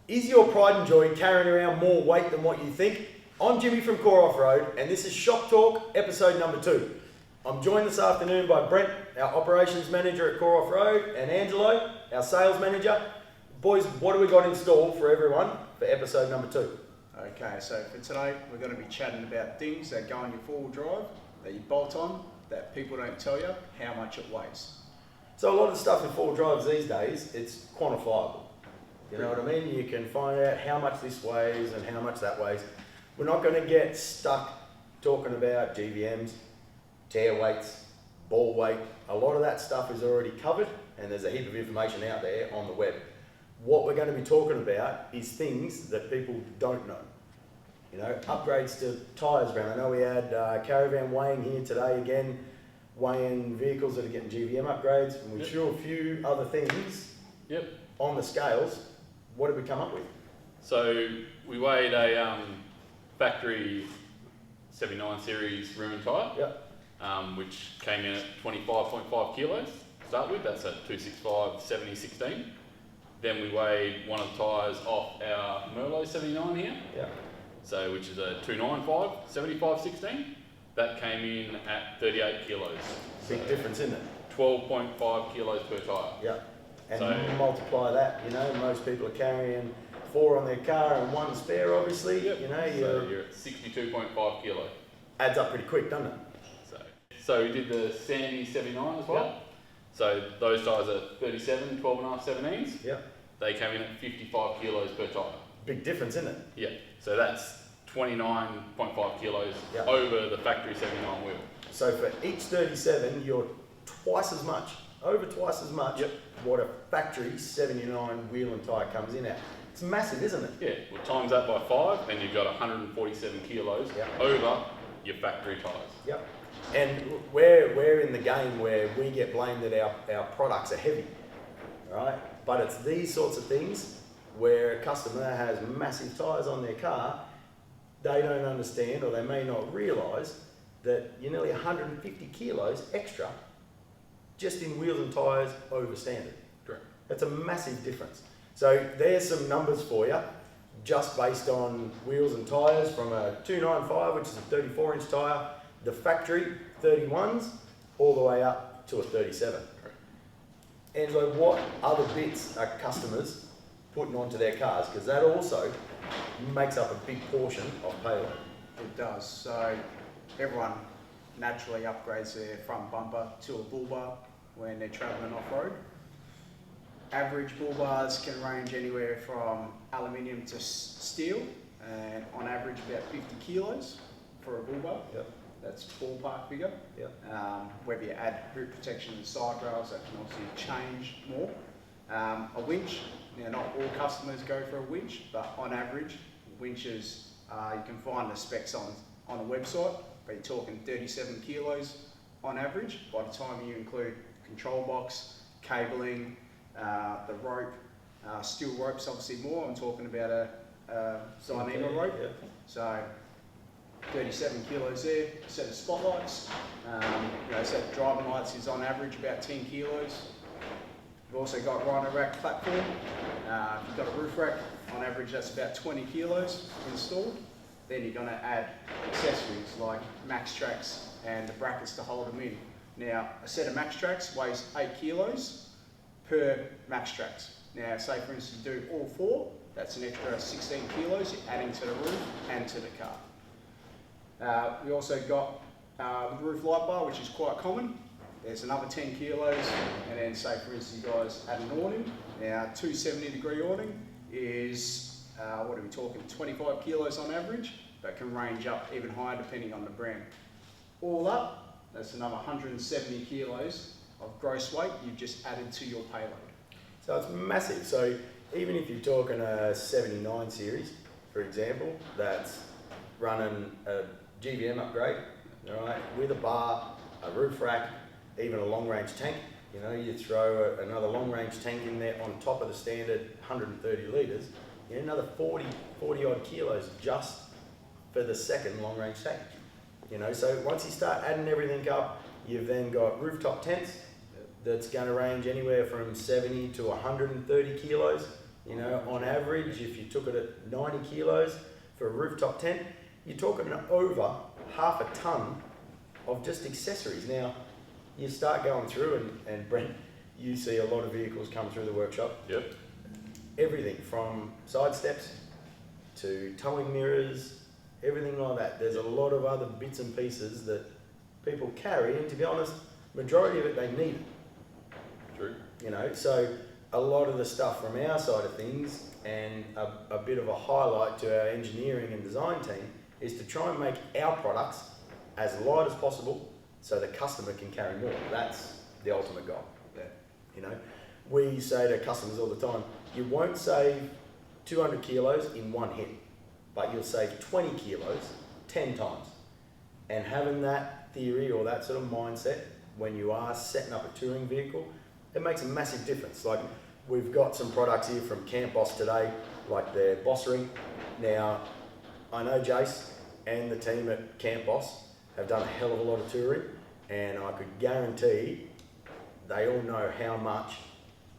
Is your pride and joy carrying around more weight than what you think? I'm Jimmy from Core Offroad, and this is Shop Talk, episode number 2. I'm joined this afternoon by Brent, our operations manager at Core Offroad, and Angelo, our sales manager. Boys, what have we got in store for everyone for episode number 2? Okay, so for today, we're going to be chatting about things that go on your four-wheel drive, that you bolt on, that people don't tell you how much it weighs. So a lot of the stuff in four-wheel drives these days, it's quantifiable. You know what I mean? You can find out how much this weighs and how much that weighs. We're not going to get stuck talking about GVMs, tear weights, ball weight. A lot of that stuff is already covered, and there's a heap of information out there on the web. What we're going to be talking about is things that people don't know. You know, upgrades to tyres, Brent. I know we had Caravan weighing here today again, weighing vehicles that are getting GVM upgrades, and we threw a few other things on the scales. What did we come up with? So we weighed a factory 79 series rim and tyre, which came in at 25.5 kilos to start with. That's at 265 70/16. Then we weighed one of the tyres off our Merlot 79 here, so which is a 295 75/16. That came in at 38 kilos. Big difference, isn't it? 12.5 kilos per tyre. Yeah. And multiply that, you know, most people are carrying 4 on their car and 1 spare, obviously. You know, you're at 62.5 kilo. Adds up pretty quick, doesn't it? So we did the Sandy 79 as well. So those tyres are 37, 12.5, 17s. Yeah. They came in at 55 kilos per tyre. Big difference, isn't it? Yeah. So that's 29.5 kilos over the factory 79 wheel. So for each 37, you're twice as much, over twice as much what a factory 79 wheel and tyre comes in at. It's massive, isn't it? Yeah. Well, times that by 5 and you've got 147 kilos over your factory tyres. Yep. And we're in the game where we get blamed that our products are heavy, right? But it's these sorts of things where a customer has massive tyres on their car, they don't understand or they may not realise that you're nearly 150 kilos extra just in wheels and tyres over standard. Correct. That's a massive difference. So there's some numbers for you, just based on wheels and tyres from a 295, which is a 34-inch tyre, the factory 31s, all the way up to a 37. Correct. Angelo, what other bits are customers putting onto their cars? Because that also makes up a big portion of payload. It does. So everyone naturally upgrades their front bumper to a bull bar when they're travelling off-road. Average bull bars can range anywhere from aluminium to steel, and on average about 50 kilos for a bull bar. That's ballpark figure. Whether you add root protection and side rails, that can obviously change more. A winch, now not all customers go for a winch, but on average, winches, you can find the specs on a website, but you're talking 37 kilos on average. By the time you include control box, cabling, the rope, steel ropes obviously more. I'm talking about a Dyneema rope. So 37 kilos there. Set of spotlights, set of driving lights is on average about 10 kilos. We've also got rhino rack platform. You've got a roof rack, on average that's about 20 kilos installed. Then you're going to add accessories like max tracks and the brackets to hold them in. Now, a set of max tracks weighs 8 kilos per max tracks. Now, say for instance you do all 4, that's an extra 16 kilos you're adding to the roof and to the car. We also got the roof light bar, which is quite common. There's another 10 kilos, and then say for instance you guys add an awning. Now 270-degree awning is, what are we talking, 25 kilos on average, but can range up even higher depending on the brand. All up, that's another 170 kilos of gross weight you've just added to your payload. So it's massive. So even if you're talking a 79 series, for example, that's running a GVM upgrade, with a bar, a roof rack, even a long-range tank. You know, you throw another long-range tank in there on top of the standard 130 litres, you know, another 40 odd kilos just for the second long-range tank. You know, so once you start adding everything up, you've then got rooftop tents that's going to range anywhere from 70 to 130 kilos You know, on average, if you took it at 90 kilos for a rooftop tent, you're talking over half a ton of just accessories. Now, you start going through, and Brent, you see a lot of vehicles come through the workshop. Yep. Everything from side steps to towing mirrors, everything like that. There's a lot of other bits and pieces that people carry, and to be honest, majority of it they need. True. You know, so a lot of the stuff from our side of things, and a bit of a highlight to our engineering and design team, is to try and make our products as light as possible so the customer can carry more. That's the ultimate goal. Yeah. You know, we say to customers all the time, you won't save 200 kilos in one hit, but you'll save 20 kilos 10 times. And having that theory or that sort of mindset when you are setting up a touring vehicle, it makes a massive difference. Like, we've got some products here from Camp Boss today, like their Boss Ring. Now, I know Jace and the team at Camp Boss have done a hell of a lot of touring, and I could guarantee they all know how much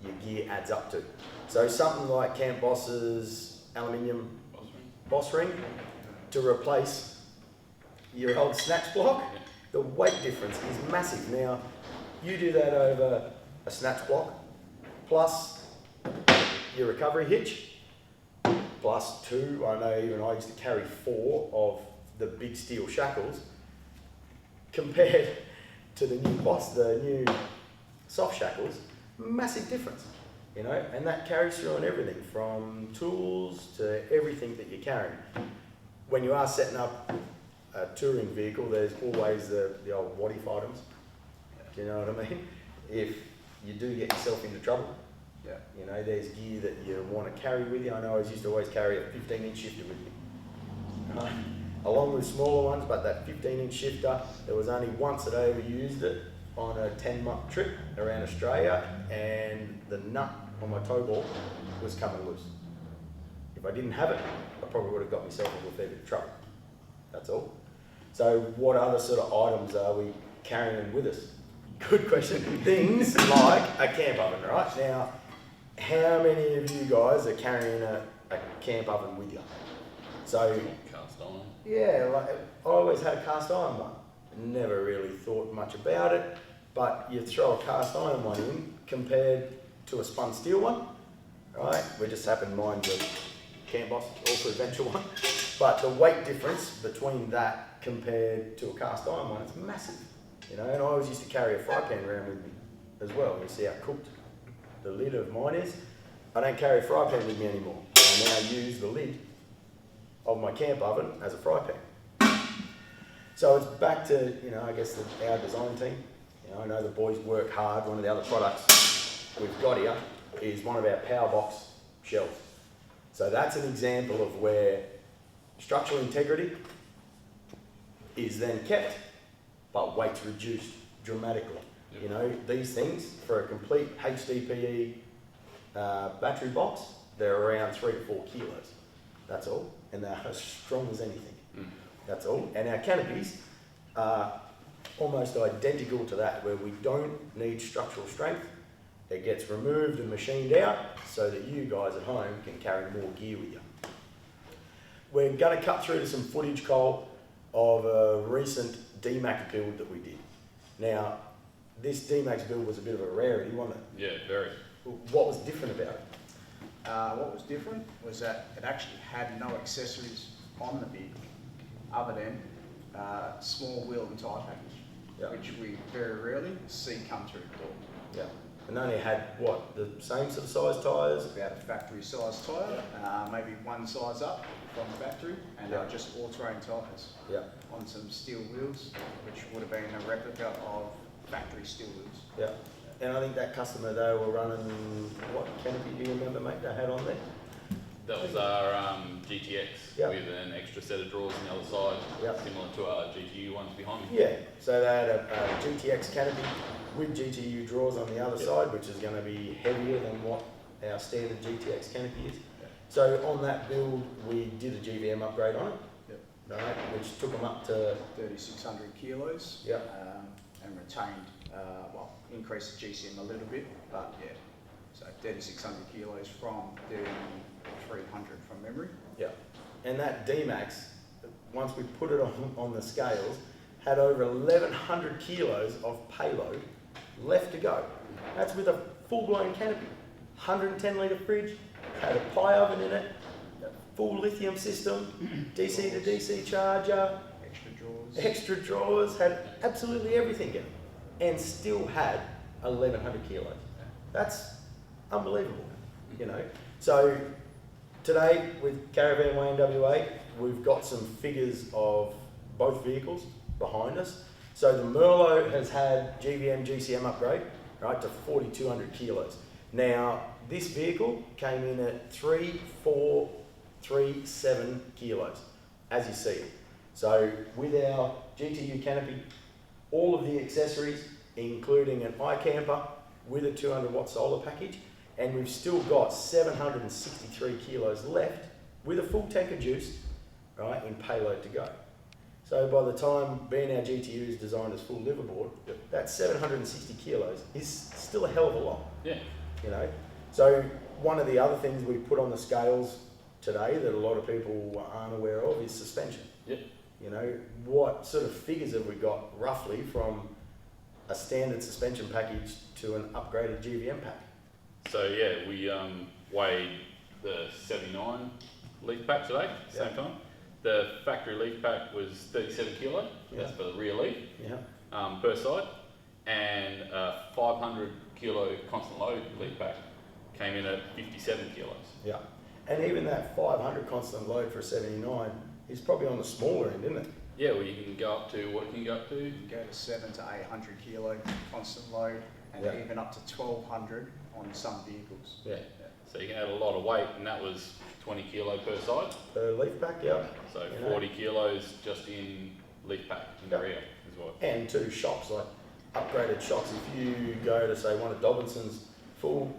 your gear adds up to. So something like Camp Boss's aluminium Boss Ring to replace your old snatch block, the weight difference is massive. Now, you do that over a snatch block, plus your recovery hitch, plus 2, I know even I used to carry 4 of the big steel shackles, compared to the new Boss, the new soft shackles, massive difference, you know, and that carries through on everything from tools to everything that you're carrying. When you are setting up a touring vehicle, there's always the old what if items. Do you know what I mean? If you do get yourself into trouble, Yeah. you know, there's gear that you want to carry with you. I know I used to always carry a 15-inch shifter with me, right? Along with smaller ones, but that 15-inch shifter, there was only once that I ever used it on a 10-month trip around Australia, and the nut on my tow ball was coming loose. If I didn't have it, I probably would have got myself into a fair bit of trouble. That's all. So what other sort of items are we carrying with us? Good question. Things like a camp oven, right? Now, how many of you guys are carrying a camp oven with you? So, Cast iron. yeah, like, I always had a cast iron one. Never really thought much about it, but you throw a cast iron one in compared to a spun steel one, right? We just happened mine's a Camp Boss also Adventure one, but the weight difference between that compared to a cast iron one is massive, you know. And I always used to carry a fry pan around with me as well. You see how cooked the lid of mine is. I don't carry a fry pan with me anymore. I now use the lid of my camp oven as a fry pan. So it's back to, you know, I guess our design team. You know, I know the boys work hard. One of the other products we've got here is one of our power box shelves. So that's an example of where structural integrity is then kept, but weight's reduced dramatically. Yep. You know, these things for a complete HDPE battery box, they're around 3 to 4 kilos. That's all, and they're as strong as anything. That's all. And our canopies are almost identical to that, where we don't need structural strength. It gets removed and machined out so that you guys at home can carry more gear with you. We're going to cut through to some footage, Cole, of a recent D-Max build that we did. Now, this D-Max build was a bit of a rarity, wasn't it? Yeah, very. What was different about it? What was different was that it actually had no accessories on the bid other than small wheel and tyre package, Yeah. which we very rarely see come through the door. Yeah. And only had, what, the same sort of size tyres? About a factory size tyre, maybe one size up from the factory, and they were just all-terrain tyres Yeah. on some steel wheels, which would have been a replica of factory steel wheels. Yeah. And I think that customer, they were running, what Canopy, do you remember, mate, they had on there? That was our GTX Yep. with an extra set of drawers on the other side, Yep. similar to our GTU ones behind me. Yeah, so they had a GTX Canopy with GTU drawers on the other Yep. side, which is going to be heavier than what our standard GTX Canopy is. So on that build, we did a GVM upgrade on it, Yep. right, which took them up to, 3,600 kilos, Yep. and retained, well, increased the GCM a little bit, but yeah. So So 3,600 kilos from 3,300 from memory. Yeah. And that D-Max, once we put it on the scales, had over 1,100 kilos of payload left to go. That's with a full-blown canopy, 110 litre fridge, had a pie oven in it, a full lithium system, DC to DC charger, extra drawers, had absolutely everything in it, and still had 1,100 kilos. That's unbelievable, you know. So today with Caravan Way in WA, we've got some figures of both vehicles behind us. So the Merlot has had GVM GCM upgrade, right, to 4,200 kilos. Now, this vehicle came in at 3,437 kilos, as you see it. So with our GTU canopy, all of the accessories, including an iCamper with a 200 watt solar package, and we've still got 763 kilos left with a full tank of juice, right, in payload to go. So by the time being our GTU is designed as full liverboard, that 760 kilos is still a hell of a lot. Yeah. You know, so one of the other things we put on the scales today that a lot of people aren't aware of is suspension. Yep. You know, what sort of figures have we got roughly from a standard suspension package to an upgraded GVM pack? So yeah, we weighed the 79 leaf pack today at the same time. The factory leaf pack was 37 kilo, that's for the rear leaf, per side, and a 500 kilo constant load leaf pack came in at 57 kilos. Yeah, and even that 500 constant load for a 79 is probably on the smaller end, isn't it? Yeah, well, you can go up to, what can you go up to? You can go to 700 to 800 kilo constant load, and even up to 1,200 on some vehicles. Yeah. So you can add a lot of weight, and that was 20 kilo per side. Per leaf pack, yeah. So 40 kilos just in leaf pack in the rear as well. And two shocks, like upgraded shocks. If you go to say one of Dobinson's full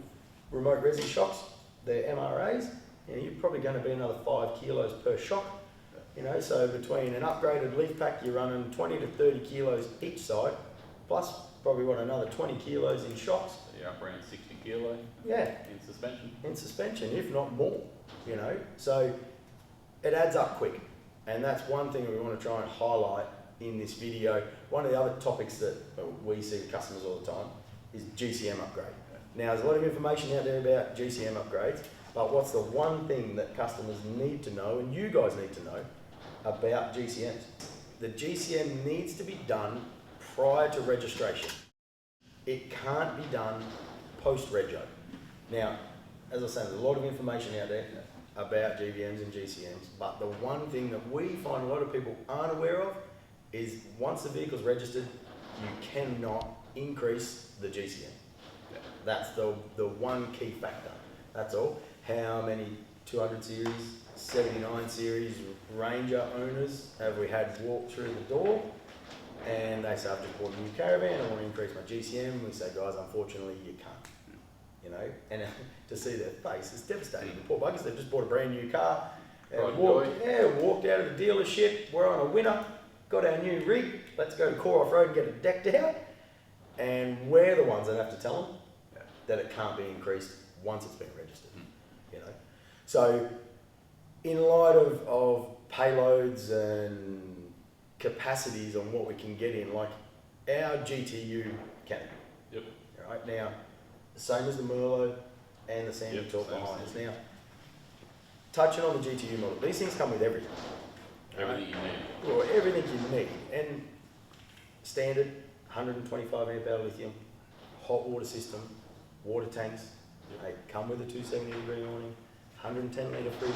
remote resi shocks, they're MRAs, you're probably going to be another 5 kilos per shock. You know, so between an upgraded leaf pack, you're running 20 to 30 kilos each side, plus probably another 20 kilos in shocks. So you're up around 60 kilo. In suspension. In suspension, if not more. You know, so it adds up quick, and that's one thing we want to try and highlight in this video. One of the other topics that we see with customers all the time is GCM upgrade. Now, there's a lot of information out there about GCM upgrades, but what's the one thing that customers need to know, and you guys need to know, about GCMs? The GCM needs to be done prior to registration. It can't be done post-rego. Now, as I said, there's a lot of information out there about GVMs and GCMs, but the one thing that we find a lot of people aren't aware of is once the vehicle's registered, you cannot increase the GCM. That's the one key factor. That's all. How many 200 series, 79 series Ranger owners have we had walk through the door and they say, I've just bought a new caravan, I want to increase my GCM. We say, guys, unfortunately you can't. You know, and to see their face, it's devastating. The poor buggers, they've just bought a brand new car, walked out of the dealership, we're on a winner, got our new rig, let's go to Core Offroad and get it decked out. And we're the ones that have to tell them that it can't be increased once it's been registered. You know, so in light of payloads and capacities on what we can get in, like our GTU canopy. Right now, the same as the Merlot and the Sandy Talk behind us. Now, touching on the GTU model, these things come with everything. Everything you need. Well, everything you need. And standard 125 amp hour lithium, hot water system, water tanks. They come with a 270 degree awning, 110 litre fridge,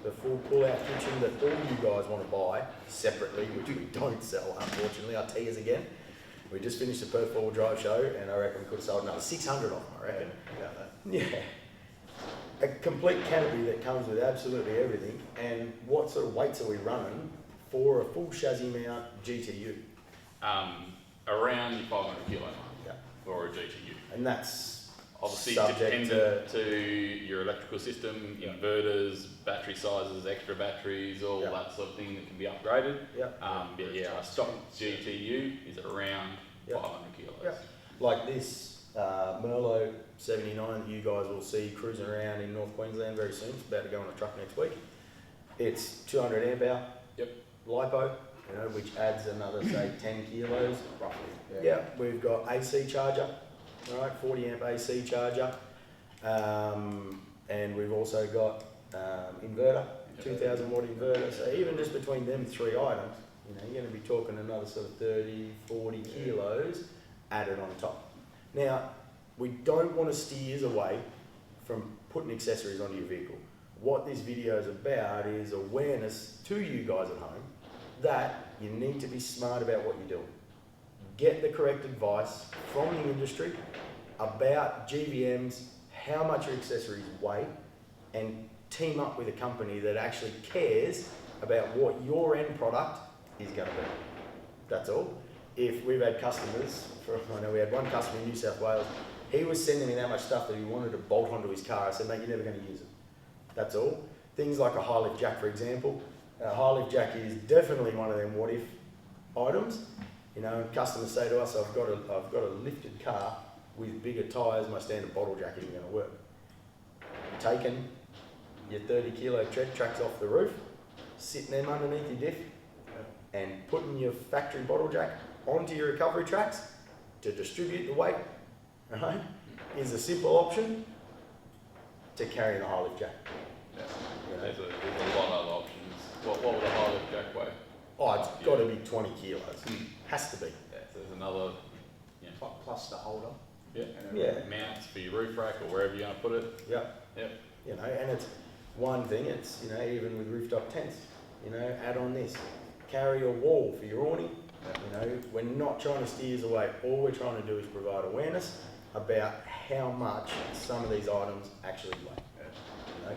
the full pull-out kitchen that all you guys want to buy separately, which we don't sell, unfortunately. I'll tell you again. We just finished the Perth 4-wheel drive show, and I reckon we could have sold another 600 of them, I reckon. Yeah. A complete canopy that comes with absolutely everything. And what sort of weights are we running for a full chassis mount GTU? Around your 500 kilo mark for a GTU. And that's obviously subject dependent to your electrical system, inverters, battery sizes, extra batteries, all that sort of thing that can be upgraded. But yeah, our stock GTU is around 500 kilos. Like this Merlot 79 that you guys will see cruising around in North Queensland very soon. It's about to go on a truck next week. It's 200 amp hour LiPo, you know, which adds another, say, 10 kilos. Roughly. Yeah, we've got AC charger, all right, 40 amp AC charger. And we've also got inverter, 2000 watt inverter. So even just between them three items, you know, you're going to be talking another sort of 30, 40 kilos added on top. Now, we don't want to steer you away from putting accessories onto your vehicle. What this video is about is awareness to you guys at home that you need to be smart about what you're doing. Get the correct advice from the industry about GVMs, how much your accessories weigh, and team up with a company that actually cares about what your end product is going to be. That's all. If we've had customers, I know we had one customer in New South Wales, he was sending me that much stuff that he wanted to bolt onto his car. I said, mate, you're never going to use it. That's all. Things like a high lift jack, for example. A high lift jack is definitely one of them what if items. You know, and customers say to us, I've got a lifted car with bigger tyres, my standard bottle jack isn't going to work. Taking your 30 kilo tread tracks off the roof, sitting them underneath your diff, and putting your factory bottle jack onto your recovery tracks to distribute the weight, right, is a simple option to carrying a high lift jack. Yeah. You know? There's a lot of other options. What would a high lift jack weigh? Oh, it's got to be 20 kilos. Has to be. Yeah, so there's another Plus the holder. yeah, Yeah. mounts for your roof rack or wherever you're going to put it. Yep. Yep. You know, and it's one thing, it's, you know, even with rooftop tents, you know, add on this. Carry a wall for your awning. You know, we're not trying to steer you away. All we're trying to do is provide awareness about how much some of these items actually weigh. You know?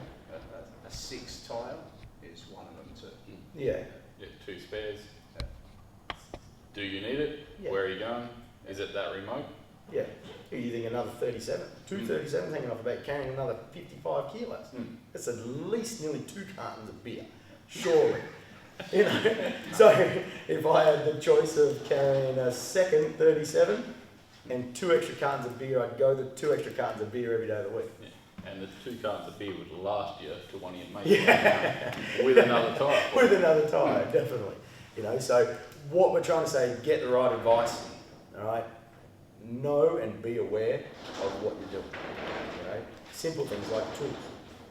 A 6 tyre is one of them too. Yeah. Yeah, 2 spares. Do you need it? Yeah. Where are you going? Is it that remote? Yeah. Who you think another 37? 237 hanging off about carrying another 55 kilos. That's at least nearly 2 cartons of beer. Surely. You know, so if I had the choice of carrying a second 37 and 2 extra cartons of beer, I'd go the 2 extra cartons of beer every day of the week. Yeah. And the 2 cartons of beer would last you to one of your mates with another tyre. With another tyre, definitely. You know, so what we're trying to say is get the right advice, all right? Know and be aware of what you're doing. You know, simple things like tools.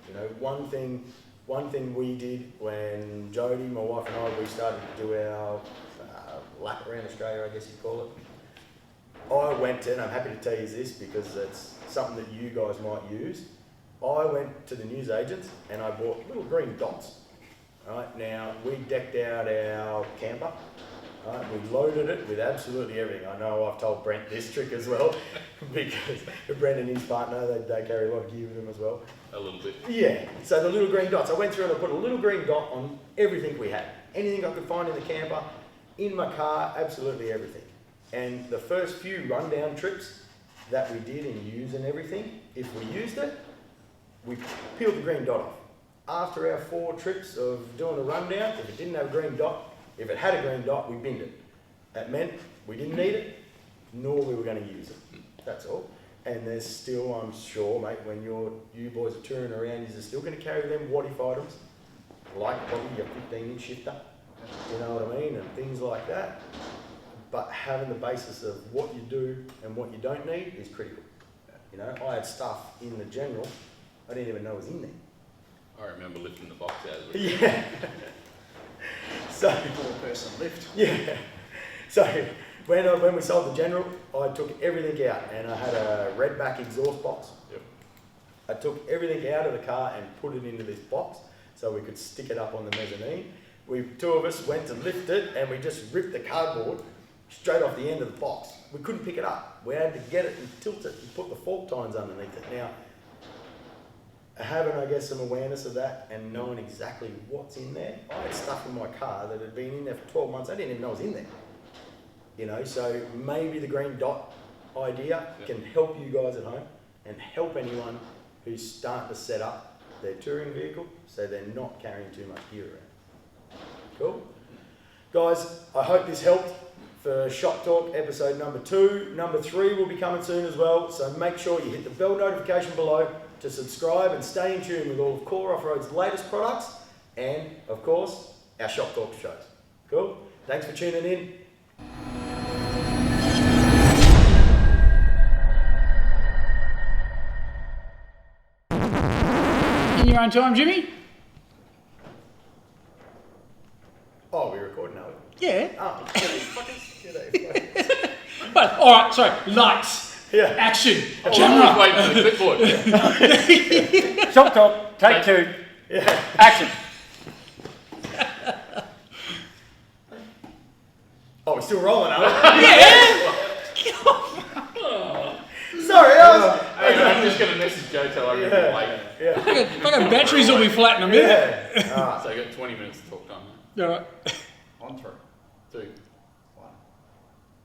You know, one thing we did when Jody, my wife and I, we started to do our lap around Australia, I guess you'd call it. I went to, and I'm happy to tell you this because it's something that you guys might use. I went to the newsagents and I bought little green dots. Right, now we decked out our camper. Right, we loaded it with absolutely everything. I know I've told Brent this trick as well because Brent and his partner, they carry a lot of gear with them as well. A little bit. Yeah, so the little green dots. I went through and I put a little green dot on everything we had. Anything I could find in the camper, in my car, absolutely everything. And the first few rundown trips that we did in using everything, if we used it, we peeled the green dot off. After our 4 trips of doing a rundown, if it didn't have a green dot, if it had a green dot, we binned it. That meant we didn't need it, nor we were going to use it. That's all. And there's still, I'm sure, mate, when you boys are touring around, you're still going to carry them what-if items, like probably your 15-inch shifter, you know what I mean, and things like that. But having the basis of what you do and what you don't need is critical. You know, I had stuff in the general I didn't even know was in there. I remember lifting the box out of it. Yeah. So 4-person lift. yeah. So when we sold the General, I took everything out and I had a redback exhaust box. Yep. I took everything out of the car and put it into this box so we could stick it up on the mezzanine. 2 of us went to lift it and we just ripped the cardboard straight off the end of the box. We couldn't pick it up. We had to get it and tilt it and put the fork tines underneath it. Now, having, I guess, some awareness of that and knowing exactly what's in there, I had stuff in my car that had been in there for 12 months. I didn't even know it was in there. You know, so maybe the green dot idea can help you guys at home and help anyone who's starting to set up their touring vehicle so they're not carrying too much gear around. Cool? Guys, I hope this helped for Shop Talk episode number 2. Number 3 will be coming soon as well, so make sure you hit the bell notification below to subscribe and stay in tune with all of Core Offroad's latest products and, of course, our Shop Talk shows. Cool? Thanks for tuning in. In your own time, Jimmy? Oh, we're recording now. Yeah. Oh, But, alright, sorry. Lights. yeah. Action. Oh, Camera. wait for the clipboard. Shop Talk, take 2, Yeah. action. Oh, we're still rolling, are we? Yeah. Sorry, I was... Hey, I'm just going to message Joe, tell her everything later. Yeah. Fucking batteries will be flat in a minute. Yeah. All right. So I got 20 minutes to talk time. Alright. On through. 2.